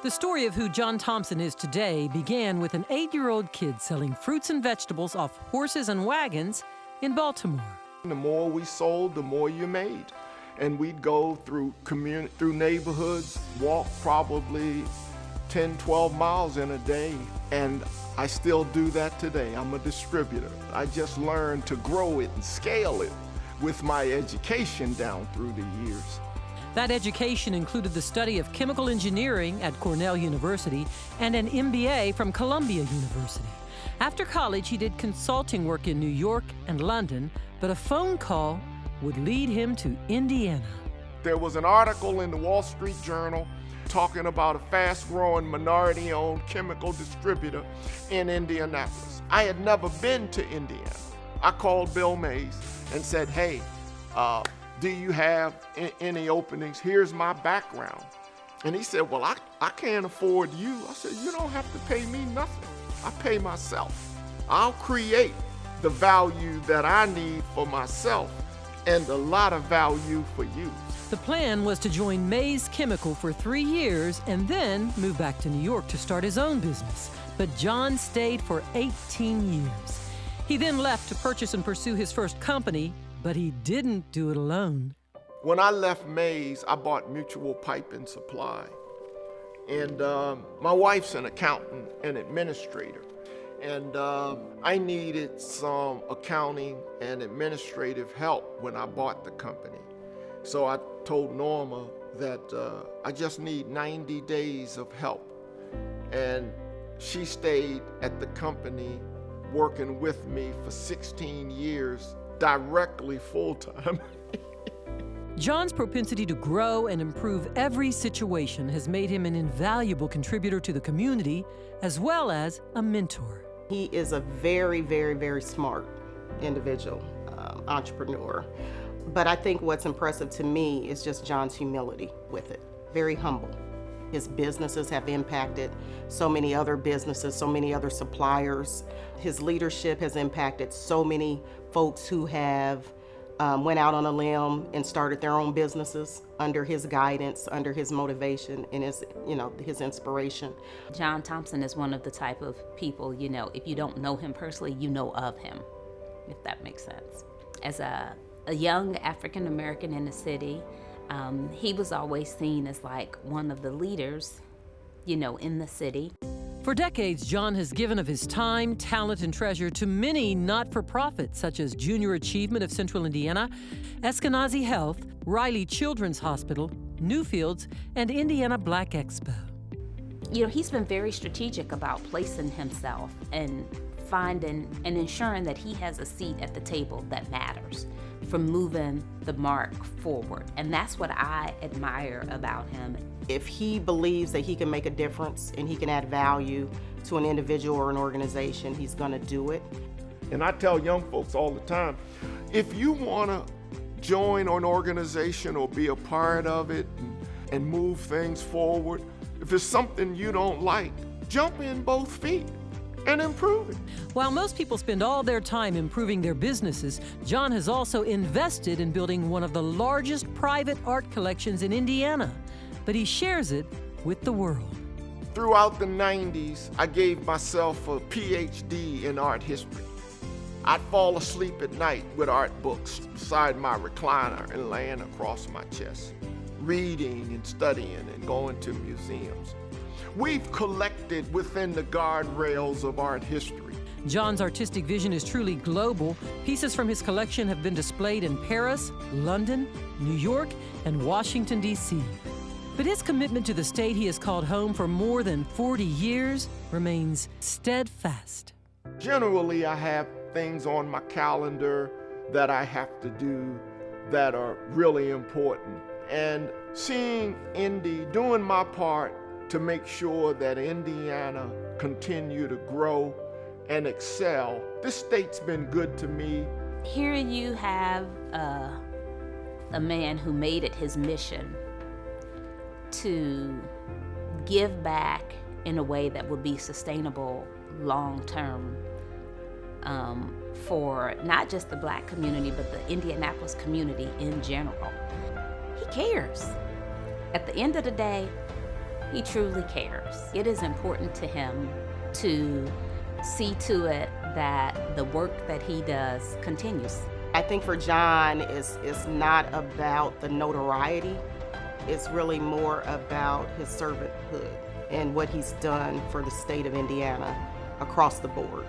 The story of who John Thompson is today began with an 8-year-old kid selling fruits and vegetables off horses and wagons in Baltimore. The more we sold, the more you made. And we'd go through neighborhoods, walk probably 10, 12 miles in a day. And I still do that today. I'm a distributor. I just learned to grow it and scale it with my education down through the years. That education included the study of chemical engineering at Cornell University and an MBA from Columbia University. After college, he did consulting work in New York and London, but a phone call would lead him to Indiana. There was an article in the Wall Street Journal talking about a fast-growing minority-owned chemical distributor in Indianapolis. I had never been to Indiana. I called Bill Mays and said, hey, do you have any openings? Here's my background. And he said, well, I can't afford you. I said, you don't have to pay me nothing. I pay myself. I'll create the value that I need for myself and a lot of value for you. The plan was to join Mays Chemical for 3 years and then move back to New York to start his own business. But John stayed for 18 years. He then left to purchase and pursue his first company, but he didn't do it alone. When I left Mays, I bought Mutual Pipe and Supply. And my wife's an accountant and administrator. And I needed some accounting and administrative help when I bought the company. So I told Norma that I just need 90 days of help. And she stayed at the company working with me for 16 years, directly full-time. John's propensity to grow and improve every situation has made him an invaluable contributor to the community, as well as a mentor. He is a very, very, very smart individual, entrepreneur. But I think what's impressive to me is just John's humility with it. Very humble. His businesses have impacted so many other businesses, so many other suppliers. His leadership has impacted so many folks who have went out on a limb and started their own businesses under his guidance, under his motivation, and his inspiration. John Thompson is one of the type of people, if you don't know him personally, you know of him, if that makes sense. As a young African American in the city, he was always seen as like one of the leaders, in the city. For decades, John has given of his time, talent, and treasure to many not-for-profits, such as Junior Achievement of Central Indiana, Eskenazi Health, Riley Children's Hospital, Newfields, and Indiana Black Expo. He's been very strategic about placing himself and finding and ensuring that he has a seat at the table that matters, from moving the mark forward. And that's what I admire about him. If he believes that he can make a difference and he can add value to an individual or an organization, he's gonna do it. And I tell young folks all the time, if you wanna join an organization or be a part of it and move things forward, if it's something you don't like, jump in both feet and improve it. While most people spend all their time improving their businesses, John has also invested in building one of the largest private art collections in Indiana, but he shares it with the world. Throughout the 90s, I gave myself a PhD in art history. I'd fall asleep at night with art books beside my recliner and laying across my chest, reading and studying and going to museums. We've collected within the guardrails of art history. John's artistic vision is truly global. Pieces from his collection have been displayed in Paris, London, New York, and Washington, D.C. But his commitment to the state he has called home for more than 40 years remains steadfast. Generally, I have things on my calendar that I have to do that are really important. And seeing Indy, doing my part to make sure that Indiana continue to grow and excel. This state's been good to me. Here you have a man who made it his mission to give back in a way that would be sustainable long-term for not just the Black community, but the Indianapolis community in general. He cares. At the end of the day, He truly cares. It is important to him to see to it that the work that he does continues. I think for John, it's not about the notoriety. It's really more about his servanthood and what he's done for the state of Indiana across the board.